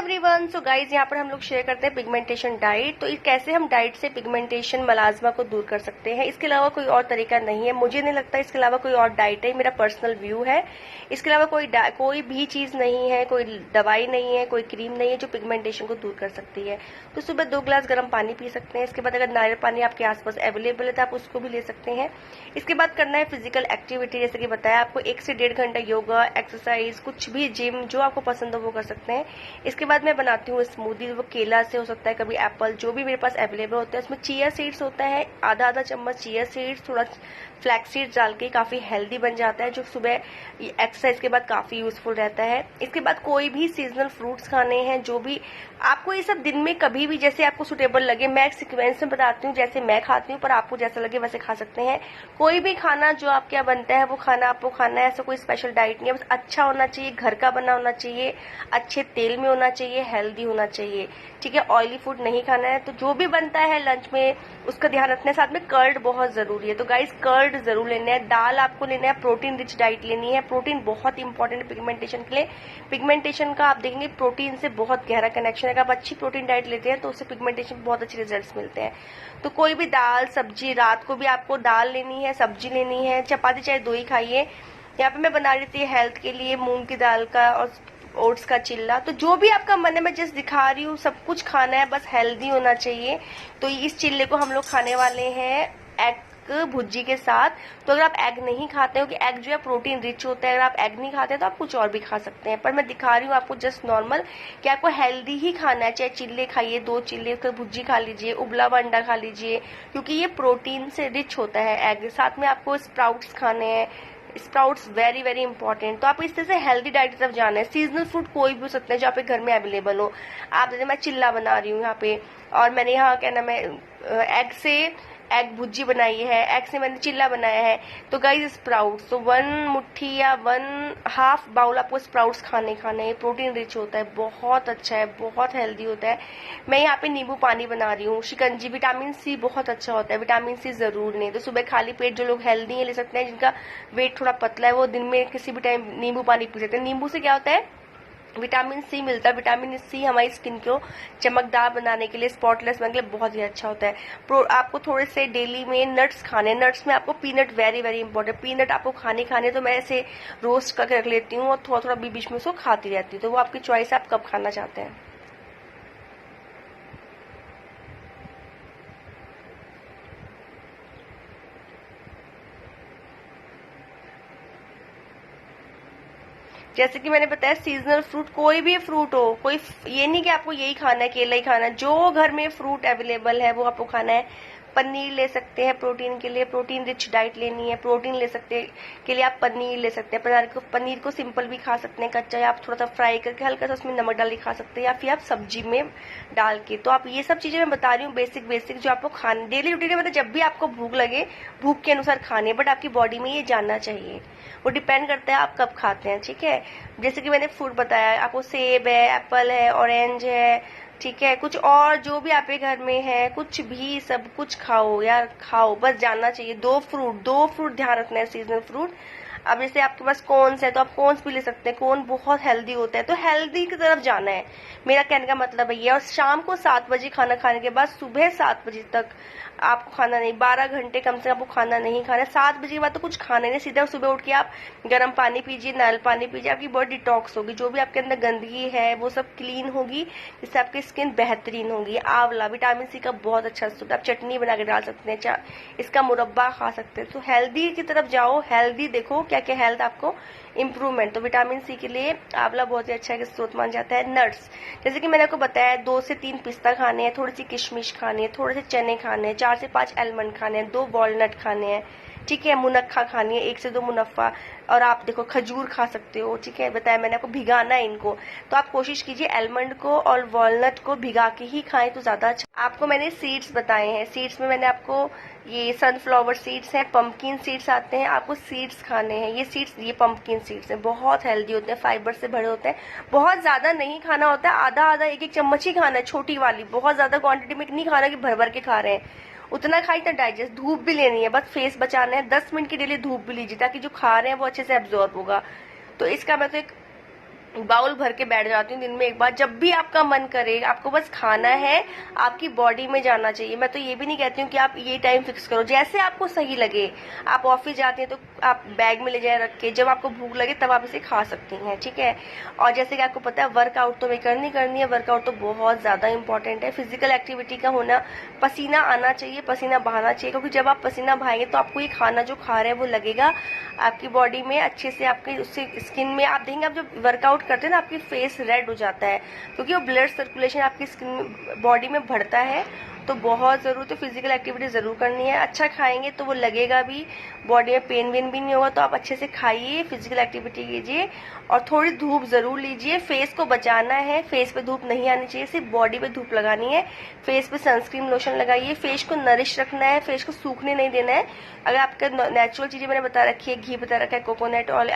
Everyone. So guys यहाँ पर हम लोग शेयर करते हैं पिगमेंटेशन डाइट। तो कैसे हम डाइट से पिगमेंटेशन मलाजमा को दूर कर सकते हैं, इसके अलावा कोई और तरीका नहीं है। मुझे नहीं लगता इसके अलावा कोई और डाइट है, मेरा पर्सनल व्यू है। इसके अलावा कोई भी चीज नहीं है, कोई दवाई नहीं है, कोई क्रीम नहीं है जो पिगमेंटेशन को दूर कर सकती है। तो सुबह 2 गिलास गर्म पानी पी सकते हैं। इसके बाद अगर नारियल पानी आपके आसपास अवेलेबल है तो आप उसको भी ले सकते हैं। इसके बाद करना है फिजिकल एक्टिविटी, जैसे कि बताया आपको 1 से 1.5 घंटा योगा, एक्सरसाइज, कुछ भी जिम, जो आपको पसंद हो वो कर सकते हैं। इसके बाद मैं बनाती हूँ स्मूदी, वो केला से हो सकता है, कभी एप्पल, जो भी मेरे पास अवेलेबल होता है। उसमें चिया सीड्स होता है, आधा चम्मच चिया सीड्स, थोड़ा फ्लैक्स सीड्स डाल के काफी हेल्दी बन जाता है, जो सुबह एक्सरसाइज के बाद काफी यूजफुल रहता है। इसके बाद कोई भी सीजनल फ्रूट्स खाने हैं, जो भी आपको ये सब दिन में कभी भी जैसे आपको सुटेबल लगे, मैं एक सीक्वेंस में बताती हूँ जैसे मैं खाती हूँ, पर आपको जैसा लगे वैसे खा सकते हैं। कोई भी खाना जो आपके यहाँ बनता है वो खाना आपको खाना है, ऐसा कोई स्पेशल डाइट नहीं है। बस अच्छा होना चाहिए, घर का बना होना चाहिए, अच्छे तेल में होना चाहिए, हेल्दी होना चाहिए, ठीक है। ऑयली फूड नहीं खाना है। तो जो भी बनता है लंच में उसका ध्यान रखना है। साथ में कर्ड बहुत जरूरी है, तो गाइस कर्ड जरूर लेना है। दाल आपको लेना है, प्रोटीन रिच डाइट लेनी है। प्रोटीन बहुत इंपॉर्टेंट है पिगमेंटेशन के लिए। पिगमेंटेशन का आप देखेंगे प्रोटीन से बहुत गहरा कनेक्शन है। अगर आप अच्छी प्रोटीन डाइट लेते हैं तो उससे पिगमेंटेशन बहुत अच्छे रिजल्ट्स मिलते हैं। तो कोई भी दाल सब्जी, रात को भी आपको दाल लेनी है, सब्जी लेनी है, चपाती चाहे 2 ही खाइए। यहाँ पे मैं बना रही थी हेल्थ के लिए मूंग की दाल का और ओट्स का चिल्ला। तो जो भी आपका मन है, मैं जस्ट दिखा रही हूँ, सब कुछ खाना है, बस हेल्दी होना चाहिए। तो इस चिल्ले को हम लोग खाने वाले हैं एग भुर्जी के साथ। तो अगर आप एग नहीं खाते हो, कि एग जो है प्रोटीन रिच होता है, अगर आप एग नहीं खाते तो आप कुछ और भी खा सकते हैं, पर मैं दिखा रही हूँ आपको जस्ट नॉर्मल कि आपको हेल्दी ही खाना है। चाहे चिल्ले खाइए, 2 चिल्ले, उसका भुर्जी खा लीजिए, उबला हुआ अंडा खा लीजिए, क्योंकि ये प्रोटीन से रिच होता है एग। साथ में आपको स्प्राउट्स खाने हैं, स्प्राउट्स वेरी वेरी इंपॉर्टेंट। तो आप इस तरह से हेल्दी डाइट की तरफ जाना है। सीजनल फ्रूट कोई भी हो सकता है जो आपके घर में अवेलेबल हो। आप जैसे मैं चिल्ला बना रही हूँ यहाँ पे, और मैंने यहाँ क्या नाम है एग से एग भुर्जी बनाई है, एग से मैंने चिल्ला बनाया है। तो गाइस स्प्राउट्स, तो 1 मुट्ठी या 1/2 बाउल आपको स्प्राउट्स खाने हैं। प्रोटीन रिच होता है, बहुत अच्छा है, बहुत हेल्दी होता है। मैं यहाँ पे नींबू पानी बना रही हूँ, शिकंजी, विटामिन सी बहुत अच्छा होता है, विटामिन सी जरूर लें। तो सुबह खाली पेट जो लोग हेल्दी है ले सकते हैं, जिनका वेट थोड़ा पतला है वो दिन में किसी भी टाइम नींबू पानी पी सकते हैं। नींबू से क्या होता है, विटामिन सी मिलता है। विटामिन सी हमारी स्किन को चमकदार बनाने के लिए, स्पॉटलेस बनाने के लिए बहुत ही अच्छा होता है। आपको थोड़े से डेली में नट्स खाने, नट्स में आपको peanut very very important. Peanut आपको खाने तो मैं ऐसे रोस्ट करके रख लेती हूँ और थोड़ा थोड़ा बीच में उसको खाती रहती हूँ। तो वो आपकी चॉइस है, आप कब खाना चाहते हैं। जैसे कि मैंने बताया सीजनल फ्रूट, कोई भी फ्रूट हो, कोई ये नहीं कि आपको यही खाना है, केला ही खाना है, जो घर में फ्रूट अवेलेबल है वो आपको खाना है। पनीर ले सकते हैं प्रोटीन के लिए, प्रोटीन रिच डाइट लेनी है, प्रोटीन ले सकते के लिए आप पनीर ले सकते हैं। पनीर को सिंपल भी खा सकते हैं कच्चा, या आप थोड़ा सा फ्राई करके हल्का सा उसमें नमक डाल के खा सकते हैं, या फिर आप सब्जी में डाल के। तो आप ये सब चीजें मैं बता रही हूँ बेसिक जो आपको खाने डेली रूटीन में, मतलब जब भी आपको भूख लगे भूख के अनुसार खाने, बट आपकी बॉडी में ये जानना चाहिए। वो डिपेंड करता है आप कब खाते हैं, ठीक है। जैसे कि मैंने फ्रूट बताया आपको, सेब है, एप्पल है, ऑरेंज है, ठीक है। कुछ और जो भी आपके घर में है, कुछ भी, सब कुछ खाओ यार, खाओ, बस जानना चाहिए। 2 फ्रूट ध्यान रखना है, सीजनल फ्रूट। अब जैसे आपके पास कॉर्न्स है तो आप कॉर्न्स भी ले सकते हैं, कॉर्न बहुत हेल्दी होता है। तो हेल्दी की तरफ जाना है, मेरा कहने का मतलब है ये। और शाम को 7 बजे खाना खाने के बाद सुबह 7 बजे तक आपको खाना नहीं, 12 घंटे कम से कम आपको खाना नहीं खाना है। 7 बजे के बाद तो कुछ खाना नहीं, सीधा सुबह उठ के आप गर्म पानी पीजिए, नारियल पानी पीजिए, आपकी बॉडी डिटॉक्स होगी। जो भी आपके अंदर गंदगी है वो सब क्लीन होगी, जिससे आपकी स्किन बेहतरीन होगी। आंवला विटामिन सी का बहुत अच्छा स्रोत, आप चटनी बना के डाल सकते हैं, इसका मुरब्बा खा सकते हैं। तो हेल्दी की तरफ जाओ, हेल्दी देखो क्या क्या हेल्थ आपको इम्प्रूवमेंट। तो विटामिन सी के लिए आंवला बहुत ही अच्छा स्रोत माना जाता है। नट्स, जैसे कि मैंने आपको बताया 2 से 3 पिस्ता खाने हैं, थोड़ी सी किशमिश खानी है, थोड़े से चने खाने हैं, 4 से 5 आलमंड खाने हैं, 2 वॉलनट खाने हैं, ठीक है। मुनक्खा खानी है, 1 से 2 मुनफ्फा। और आप देखो खजूर खा सकते हो, ठीक है, बताया मैंने आपको, भिगाना है इनको। तो आप कोशिश कीजिए आलमंड को और वॉलनट को भिगा के ही खाएं तो ज्यादा अच्छा। आपको मैंने सीड्स बताए हैं, सीड्स में मैंने आपको ये सनफ्लावर सीड्स हैं, पंपकिन सीड्स आते हैं, आपको सीड्स खाने हैं। ये सीड्स, ये पंपकिन सीड्स हैं, बहुत हेल्दी होते हैं, फाइबर से भरे होते हैं। बहुत ज्यादा नहीं खाना होता है, आधा 1 चम्मच ही खाना है, छोटी वाली, बहुत ज्यादा क्वांटिटी में नहीं खाना कि भर भर के खा रहे हैं। उतना खाई तो डाइजेस्ट। धूप भी लेनी है, बस फेस बचाना है, 10 मिनट की डेली धूप भी लीजिए ताकि जो खा रहे हैं वो अच्छे से एब्जॉर्ब होगा। तो इसका मैं तो एक बाउल भर के बैठ जाती हूँ दिन में एक बार। जब भी आपका मन करे, आपको बस खाना है, आपकी बॉडी में जाना चाहिए। मैं तो ये भी नहीं कहती हूँ कि आप ये टाइम फिक्स करो, जैसे आपको सही लगे। आप ऑफिस जाती हैं तो आप बैग में ले जाए रख के, जब आपको भूख लगे तब आप इसे खा सकती हैं, ठीक है। और जैसे कि आपको पता है वर्कआउट तो हमें करनी है। वर्कआउट तो बहुत ज्यादा इंपॉर्टेंट है। फिजिकल एक्टिविटी का होना, पसीना आना चाहिए, पसीना बहाना चाहिए, क्योंकि जब आप पसीना बहाएंगे तो आपको ये खाना जो खा रहे हैं वो लगेगा आपकी बॉडी में अच्छे से, आपके उससे स्किन में। आप देखेंगे आप जब वर्कआउट करते हैं ना, आपकी फेस रेड हो जाता है, क्योंकि वो ब्लड सर्कुलेशन आपकी स्किन बॉडी में बढ़ता है। तो बहुत जरूरत है, फिजिकल एक्टिविटी जरूर करनी है। अच्छा खाएंगे तो वो लगेगा भी, बॉडी में पेन वेन भी नहीं होगा। तो आप अच्छे से खाइए, फिजिकल एक्टिविटी कीजिए और थोड़ी धूप जरूर लीजिए। फेस को बचाना है, फेस पे धूप नहीं आनी चाहिए, सिर्फ बॉडी पे धूप लगानी है। फेस पे सनस्क्रीन लोशन लगाइए। फेस को नरिश रखना है, फेस को सूखने नहीं देना है। अगर आपका नेचुरल चीजें मैंने बता रखी है, घी बता रखा है, कोकोनट ऑयल,